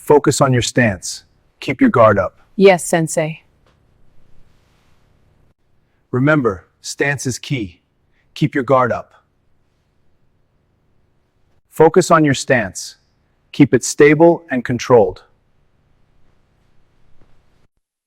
Focus on your stance. Keep your guard up. Yes, Sensei. Remember, stance is key. Keep your guard up. Focus on your stance. Keep it stable and controlled.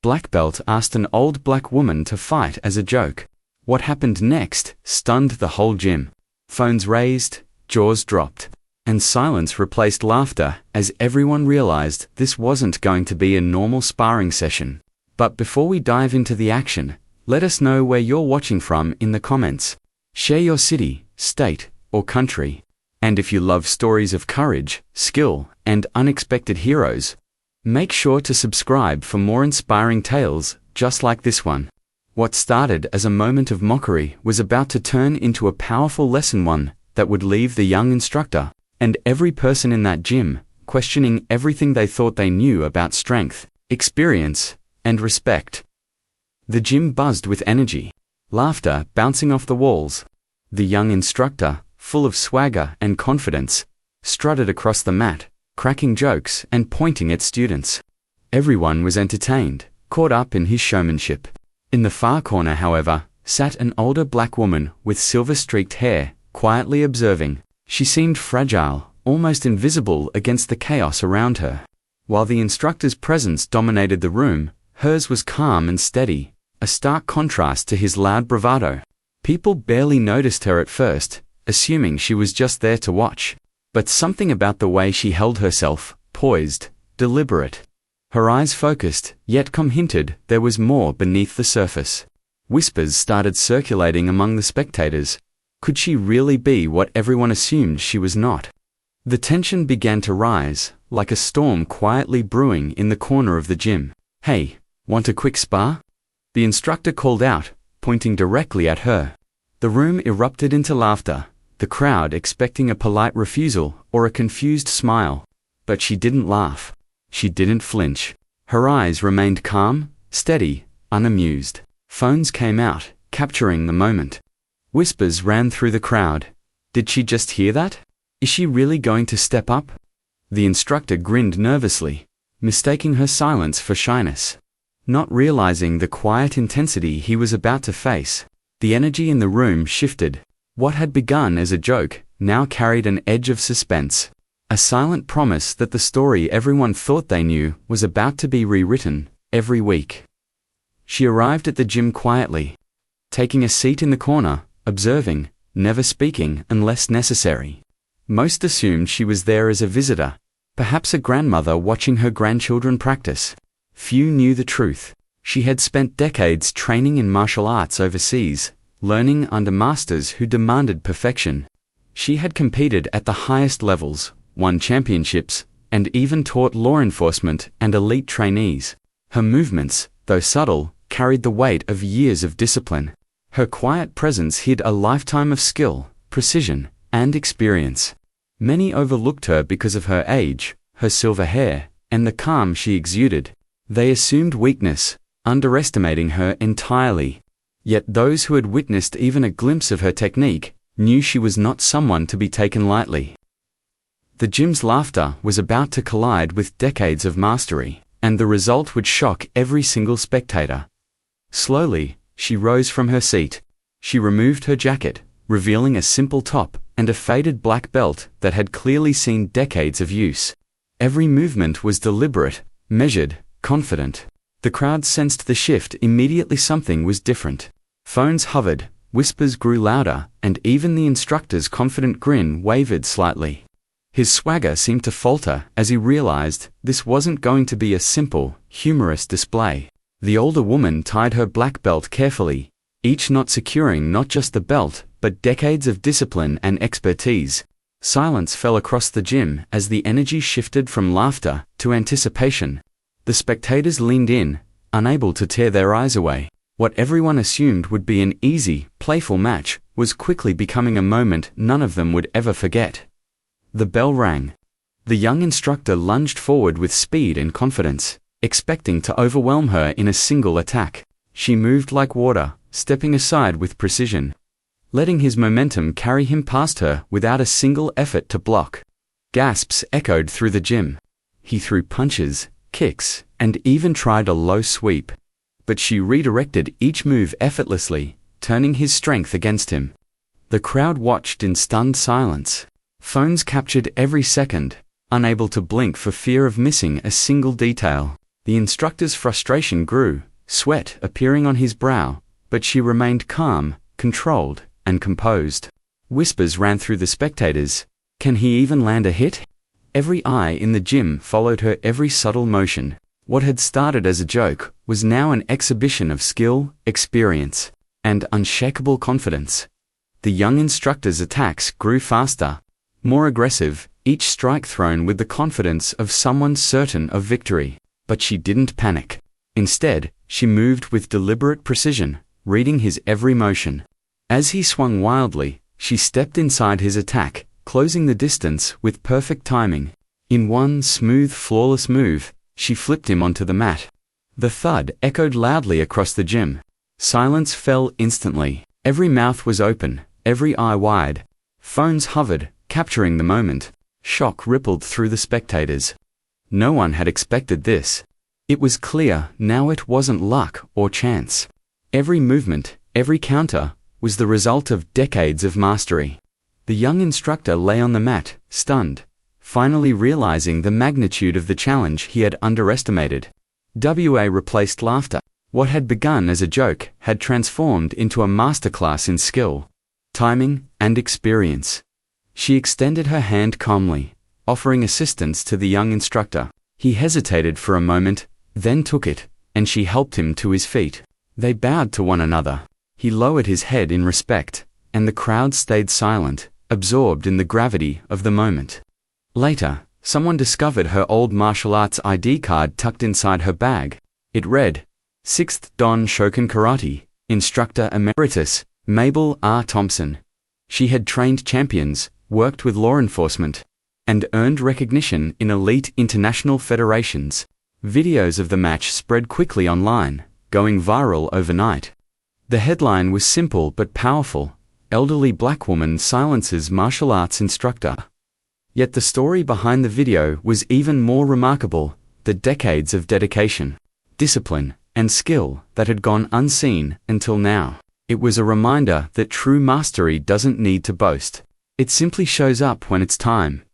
Black Belt asked an old black woman to fight as a joke. What happened next stunned the whole gym. Phones raised, jaws dropped, and silence replaced laughter as everyone realized this wasn't going to be a normal sparring session. But before we dive into the action, let us know where you're watching from in the comments. Share your city, state, or country. And if you love stories of courage, skill, and unexpected heroes, make sure to subscribe for more inspiring tales just like this one. What started as a moment of mockery was about to turn into a powerful lesson, one that would leave the young instructor and every person in that gym questioning everything they thought they knew about strength, experience, and respect. The gym buzzed with energy, laughter bouncing off the walls. The young instructor, full of swagger and confidence, strutted across the mat, cracking jokes and pointing at students. Everyone was entertained, caught up in his showmanship. In the far corner, however, sat an older black woman with silver-streaked hair, quietly observing. She seemed fragile, almost invisible against the chaos around her. While the instructor's presence dominated the room, hers was calm and steady, a stark contrast to his loud bravado. People barely noticed her at first, assuming she was just there to watch. But something about the way she held herself, poised, deliberate, her eyes focused, yet hinted there was more beneath the surface. Whispers started circulating among the spectators. Could she really be what everyone assumed she was not? The tension began to rise, like a storm quietly brewing in the corner of the gym. "Hey, want a quick spar?" The instructor called out, pointing directly at her. The room erupted into laughter, the crowd expecting a polite refusal or a confused smile. But she didn't laugh. She didn't flinch. Her eyes remained calm, steady, unamused. Phones came out, capturing the moment. Whispers ran through the crowd. Did she just hear that? Is she really going to step up? The instructor grinned nervously, mistaking her silence for shyness. Not realizing the quiet intensity he was about to face, the energy in the room shifted. What had begun as a joke now carried an edge of suspense, a silent promise that the story everyone thought they knew was about to be rewritten every week. She arrived at the gym quietly, taking a seat in the corner, observing, never speaking unless necessary. Most assumed she was there as a visitor, perhaps a grandmother watching her grandchildren practice. Few knew the truth. She had spent decades training in martial arts overseas, learning under masters who demanded perfection. She had competed at the highest levels, won championships, and even taught law enforcement and elite trainees. Her movements, though subtle, carried the weight of years of discipline. Her quiet presence hid a lifetime of skill, precision, and experience. Many overlooked her because of her age, her silver hair, and the calm she exuded. They assumed weakness, underestimating her entirely. Yet those who had witnessed even a glimpse of her technique knew she was not someone to be taken lightly. The gym's laughter was about to collide with decades of mastery, and the result would shock every single spectator. Slowly, she rose from her seat. She removed her jacket, revealing a simple top and a faded black belt that had clearly seen decades of use. Every movement was deliberate, measured, confident. The crowd sensed the shift immediately. Something was different. Phones hovered, whispers grew louder, and even the instructor's confident grin wavered slightly. His swagger seemed to falter as he realized this wasn't going to be a simple, humorous display. The older woman tied her black belt carefully, each knot securing not just the belt, but decades of discipline and expertise. Silence fell across the gym as the energy shifted from laughter to anticipation. The spectators leaned in, unable to tear their eyes away. What everyone assumed would be an easy, playful match was quickly becoming a moment none of them would ever forget. The bell rang. The young instructor lunged forward with speed and confidence, expecting to overwhelm her in a single attack. She moved like water, stepping aside with precision, letting his momentum carry him past her without a single effort to block. Gasps echoed through the gym. He threw punches, kicks, and even tried a low sweep. But she redirected each move effortlessly, turning his strength against him. The crowd watched in stunned silence. Phones captured every second, unable to blink for fear of missing a single detail. The instructor's frustration grew, sweat appearing on his brow, but she remained calm, controlled, and composed. Whispers ran through the spectators. Can he even land a hit? Every eye in the gym followed her every subtle motion. What had started as a joke was now an exhibition of skill, experience, and unshakable confidence. The young instructor's attacks grew faster, more aggressive, each strike thrown with the confidence of someone certain of victory. But she didn't panic. Instead, she moved with deliberate precision, reading his every motion. As he swung wildly, she stepped inside his attack, closing the distance with perfect timing. In one smooth, flawless move, she flipped him onto the mat. The thud echoed loudly across the gym. Silence fell instantly. Every mouth was open, every eye wide. Phones hovered, capturing the moment. Shock rippled through the spectators. No one had expected this. It was clear now it wasn't luck or chance. Every movement, every counter, was the result of decades of mastery. The young instructor lay on the mat, stunned, finally realizing the magnitude of the challenge he had underestimated. Replaced laughter. What had begun as a joke had transformed into a masterclass in skill, timing, and experience. She extended her hand calmly, offering assistance to the young instructor. He hesitated for a moment, then took it, and she helped him to his feet. They bowed to one another. He lowered his head in respect, and the crowd stayed silent, absorbed in the gravity of the moment. Later, someone discovered her old martial arts ID card tucked inside her bag. It read, 6th Dan Shokan Karate, Instructor Emeritus, Mabel R. Thompson. She had trained champions, worked with law enforcement, and earned recognition in elite international federations. Videos of the match spread quickly online, going viral overnight. The headline was simple but powerful: elderly black woman silences martial arts instructor. Yet the story behind the video was even more remarkable: the decades of dedication, discipline, and skill that had gone unseen until now. It was a reminder that true mastery doesn't need to boast. It simply shows up when it's time.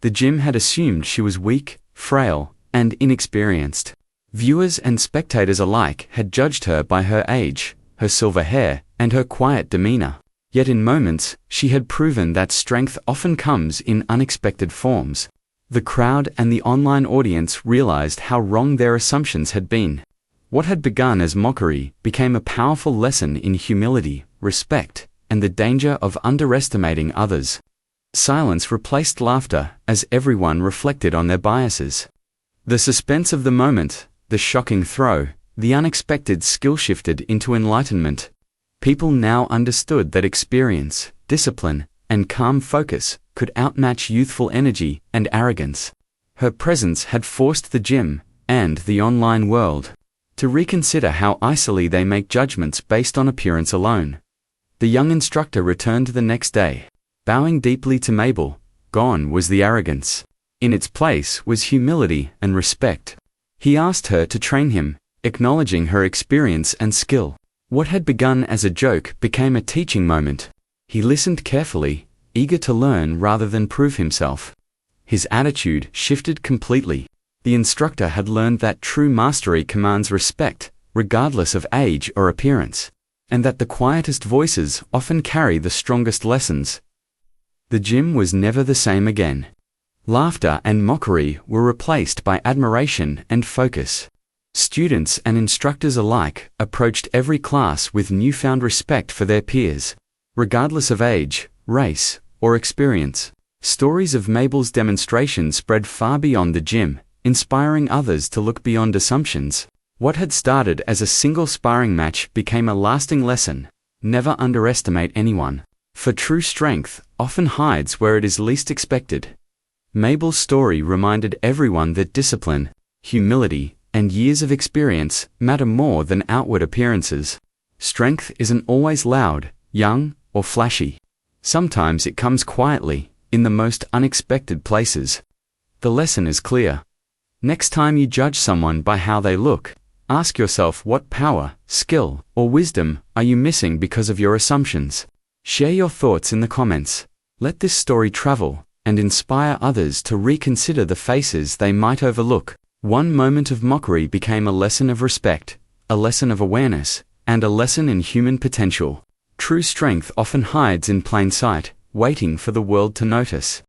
The gym had assumed she was weak, frail, and inexperienced. Viewers and spectators alike had judged her by her age, her silver hair, and her quiet demeanor. Yet in moments, she had proven that strength often comes in unexpected forms. The crowd and the online audience realized how wrong their assumptions had been. What had begun as mockery became a powerful lesson in humility, respect, and the danger of underestimating others. Silence replaced laughter as everyone reflected on their biases. The suspense of the moment, the shocking throw, the unexpected skill shifted into enlightenment. People now understood that experience, discipline, and calm focus could outmatch youthful energy and arrogance. Her presence had forced the gym, and the online world, to reconsider how easily they make judgments based on appearance alone. The young instructor returned the next day. Bowing deeply to Mabel, gone was the arrogance. In its place was humility and respect. He asked her to train him, acknowledging her experience and skill. What had begun as a joke became a teaching moment. He listened carefully, eager to learn rather than prove himself. His attitude shifted completely. The instructor had learned that true mastery commands respect, regardless of age or appearance, and that the quietest voices often carry the strongest lessons. The gym was never the same again. Laughter and mockery were replaced by admiration and focus. Students and instructors alike approached every class with newfound respect for their peers, regardless of age, race, or experience. Stories of Mabel's demonstration spread far beyond the gym, inspiring others to look beyond assumptions. What had started as a single sparring match became a lasting lesson: never underestimate anyone, for true strength often hides where it is least expected. Mabel's story reminded everyone that discipline, humility, and years of experience matter more than outward appearances. Strength isn't always loud, young, or flashy. Sometimes it comes quietly, in the most unexpected places. The lesson is clear: Next time you judge someone by how they look, ask yourself what power, skill, or wisdom are you missing because of your assumptions. Share your thoughts in the comments. Let this story travel and inspire others to reconsider the faces they might overlook. One moment of mockery became a lesson of respect, a lesson of awareness, and a lesson in human potential. True strength often hides in plain sight, waiting for the world to notice.